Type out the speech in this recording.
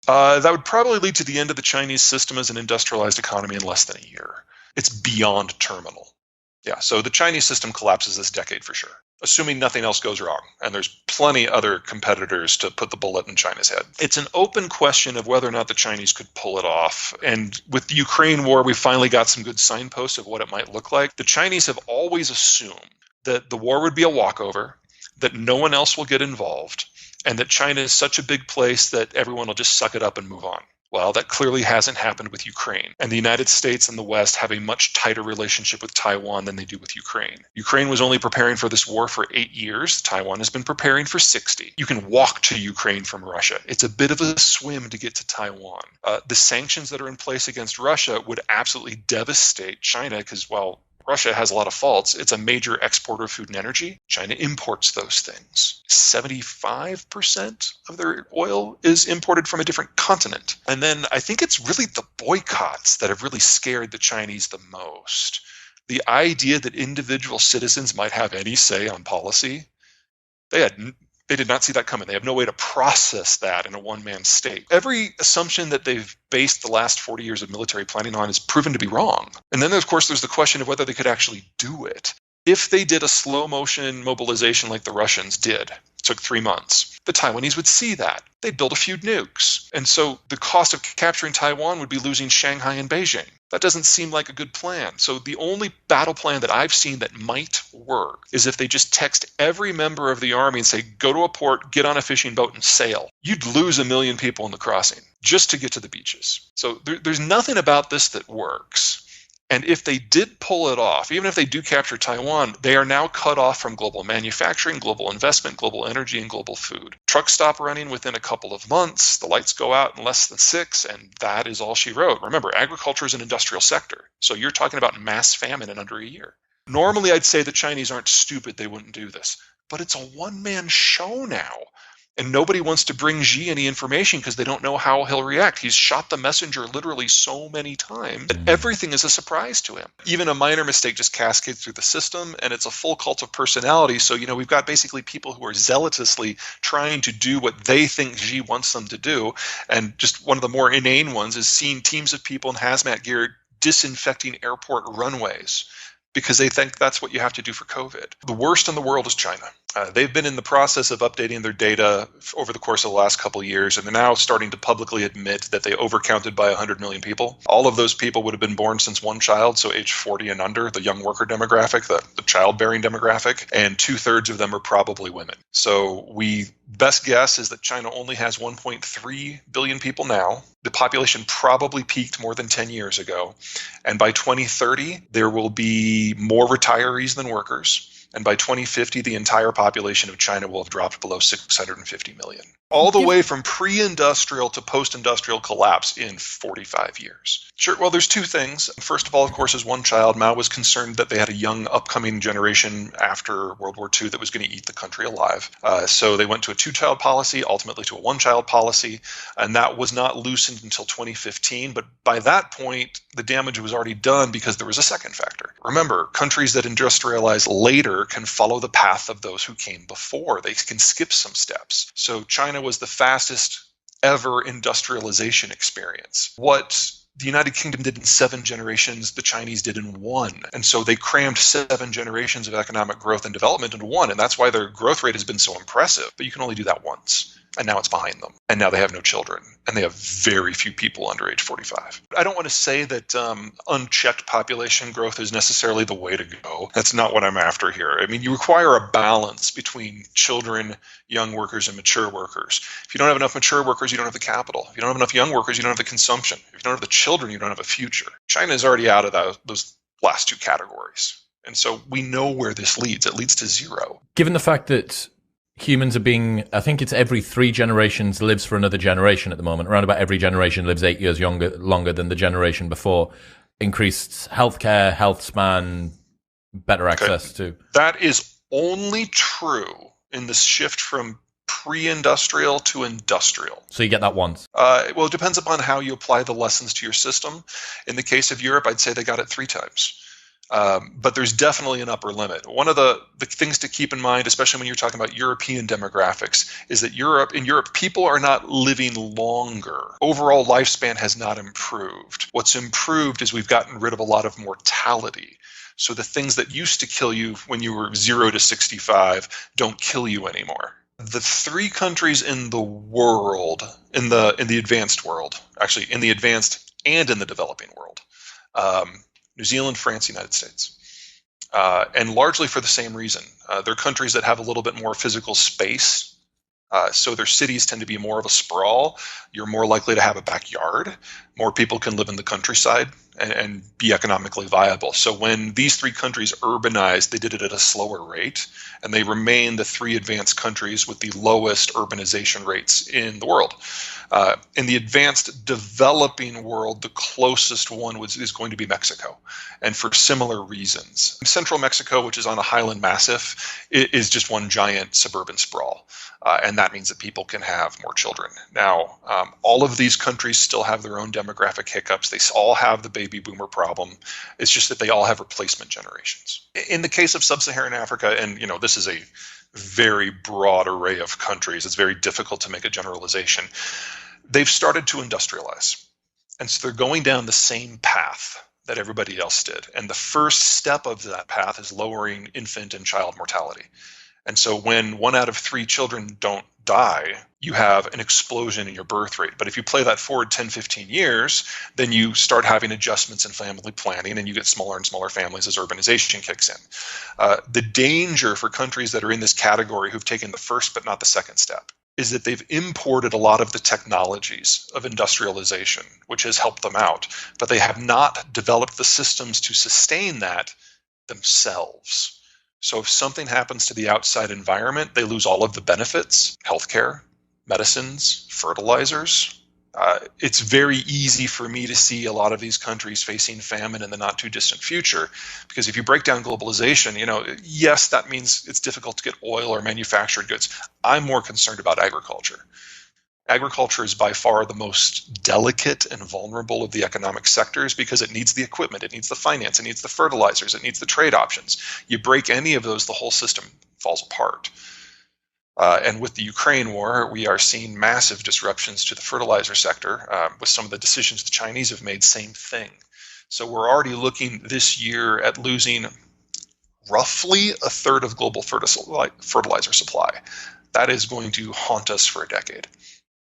That would probably lead to the end of the Chinese system as an industrialized economy in less than a year. It's beyond terminal. Yeah, so the Chinese system collapses this decade for sure, assuming nothing else goes wrong. And there's plenty other competitors to put the bullet in China's head. It's an open question of whether or not the Chinese could pull it off. And with the Ukraine war, we finally got some good signposts of what it might look like. The Chinese have always assumed that the war would be a walkover, that no one else will get involved, and that China is such a big place that everyone will just suck it up and move on. Well, that clearly hasn't happened with Ukraine. And the United States and the West have a much tighter relationship with Taiwan than they do with Ukraine. Ukraine was only preparing for this war for 8 years. Taiwan has been preparing for 60. You can walk to Ukraine from Russia. It's a bit of a swim to get to Taiwan. The sanctions that are in place against Russia would absolutely devastate China because, well, Russia has a lot of faults. It's a major exporter of food and energy. China imports those things. 75% of their oil is imported from a different continent. And then I think it's really the boycotts that have really scared the Chinese the most. The idea that individual citizens might have any say on policy, they did not see that coming. They have no way to process that in a one-man state. Every assumption that they've based the last 40 years of military planning on is proven to be wrong. And then, of course, there's the question of whether they could actually do it. If they did a slow-motion mobilization like the Russians did, it took 3 months, the Taiwanese would see that. They'd build a few nukes. And so the cost of capturing Taiwan would be losing Shanghai and Beijing. That doesn't seem like a good plan. So the only battle plan that I've seen that might work is if they just text every member of the army and say, go to a port, get on a fishing boat, and sail. You'd lose 1 million people in the crossing just to get to the beaches. So there's nothing about this that works. And if they did pull it off, even if they do capture Taiwan, they are now cut off from global manufacturing, global investment, global energy, and global food. Trucks stop running within a couple of months. The lights go out in less than 6, and that is all she wrote. Remember, agriculture is an industrial sector. So you're talking about mass famine in under a year. Normally, I'd say the Chinese aren't stupid. They wouldn't do this. But it's a one-man show now. And nobody wants to bring Xi any information because they don't know how he'll react. He's shot the messenger literally so many times that everything is a surprise to him. Even a minor mistake just cascades through the system, and it's a full cult of personality. So, we've got basically people who are zealously trying to do what they think Xi wants them to do. And just one of the more inane ones is seeing teams of people in hazmat gear disinfecting airport runways because they think that's what you have to do for COVID. The worst in the world is China. They've been in the process of updating their data over the course of the last couple of years, and they're now starting to publicly admit that they overcounted by 100 million people. All of those people would have been born since one child, so age 40 and under, the young worker demographic, the childbearing demographic, and 2/3 of them are probably women. So best guess is that China only has 1.3 billion people now. The population probably peaked more than 10 years ago. And by 2030, there will be more retirees than workers. And by 2050, the entire population of China will have dropped below 650 million. All the way from pre-industrial to post-industrial collapse in 45 years. Sure, well, there's two things. First of all, of course, is one child. Mao was concerned that they had a young upcoming generation after World War II that was going to eat the country alive. So they went to a 2-child policy, ultimately to a 1-child policy, and that was not loosened until 2015. But by that point, the damage was already done because there was a second factor. Remember, countries that industrialize later can follow the path of those who came before. They can skip some steps. So China was the fastest ever industrialization experience. What the United Kingdom did in 7 generations, the Chinese did in 1. And so they crammed 7 generations of economic growth and development into 1. And that's why their growth rate has been so impressive. But you can only do that once. And now it's behind them. And now they have no children. And they have very few people under age 45. I don't want to say that unchecked population growth is necessarily the way to go. That's not what I'm after here. I mean, you require a balance between children, young workers, and mature workers. If you don't have enough mature workers, you don't have the capital. If you don't have enough young workers, you don't have the consumption. If you don't have the children, you don't have a future. China is already out of those last 2 categories. And so we know where this leads. It leads to 0. Given the fact that humans are I think it's every 3 generations lives for another generation at the moment. Around about every generation lives 8 years longer than the generation before. Increased healthcare, health span, better access to. That is only true in the shift from pre-industrial to industrial. So you get that once? Well, it depends upon how you apply the lessons to your system. In the case of Europe, I'd say they got it 3 times. But there's definitely an upper limit. One of the things to keep in mind, especially when you're talking about European demographics, is that in Europe, people are not living longer. Overall lifespan has not improved. What's improved is we've gotten rid of a lot of mortality. So the things that used to kill you when you were 0 to 65 don't kill you anymore. The three countries in the world, in the advanced world, actually in the advanced and in the developing world, New Zealand, France, United States. And largely for the same reason. They're countries that have a little bit more physical space. So their cities tend to be more of a sprawl. You're more likely to have a backyard. More people can live in the countryside and be economically viable. So when these three countries urbanized, they did it at a slower rate, and they remain the three advanced countries with the lowest urbanization rates in the world. In the advanced developing world, the closest one is going to be Mexico, and for similar reasons. Central Mexico, which is on a highland massif, is just one giant suburban sprawl. And that means that people can have more children. Now, all of these countries still have their own demographic hiccups. They all have the baby boomer problem. It's just that they all have replacement generations. In the case of sub-Saharan Africa, and this is a very broad array of countries, it's very difficult to make a generalization. They've started to industrialize. And so they're going down the same path that everybody else did. And the first step of that path is lowering infant and child mortality. And so when 1 out of 3 children don't die, you have an explosion in your birth rate. But if you play that forward 10, 15 years, then you start having adjustments in family planning, and you get smaller and smaller families as urbanization kicks in. The danger for countries that are in this category who've taken the first but not the second step is that they've imported a lot of the technologies of industrialization, which has helped them out, but they have not developed the systems to sustain that themselves. So if something happens to the outside environment, they lose all of the benefits: healthcare, medicines, fertilizers. It's very easy for me to see a lot of these countries facing famine in the not too distant future, because if you break down globalization, yes, that means it's difficult to get oil or manufactured goods. I'm more concerned about agriculture. Agriculture is by far the most delicate and vulnerable of the economic sectors because it needs the equipment, it needs the finance, it needs the fertilizers, it needs the trade options. You break any of those, the whole system falls apart. And with the Ukraine war, we are seeing massive disruptions to the fertilizer sector. With some of the decisions the Chinese have made, same thing. So we're already looking this year at losing roughly a third of global fertilizer supply. That is going to haunt us for a decade.